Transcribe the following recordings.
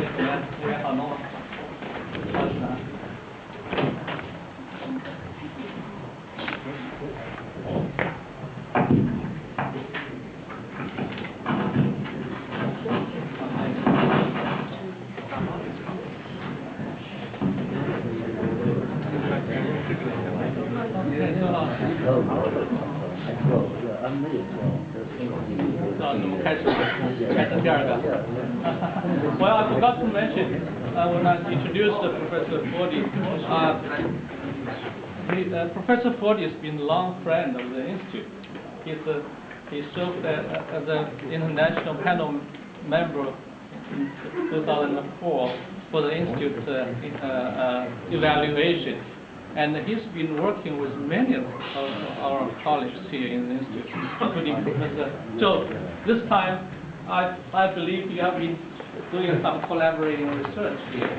位同学好弄。Well, I forgot to mention when I introduced Professor Fortey. Professor Fortey has been a long friend of the Institute. He served as an international panel member in 2004 for the Institute evaluation. And he's been working with many of our colleagues here in the Institute, including Professor. So this time, I believe you have been doing some collaborating research here.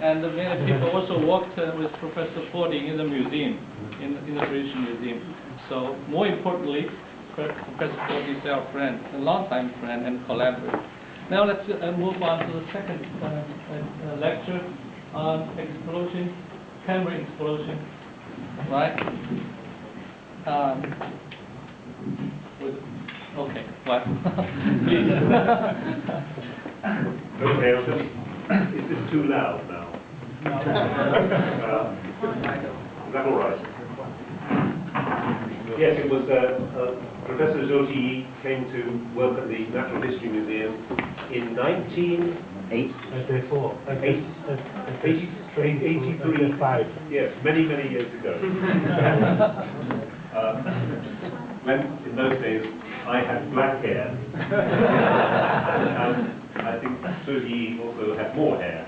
And many people also worked with Professor Fortey in the museum, in the British Museum. So more importantly, Professor Fortey is our friend, a longtime friend and collaborator. Now let's move on to the second lecture on explosion. Cambrian explosion, right? Okay, what? Please. Okay, is this too loud now? Is that all right? Yes, it was Professor Geology came to work at the Natural History Museum in 1983. Yes, many years ago. When in those days I had black hair, and I think Suji also had more hair.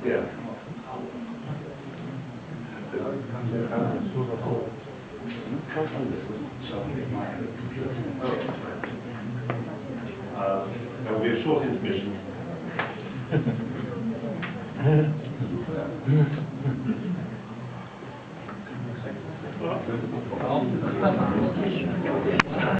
Yeah. There will be a short intermission.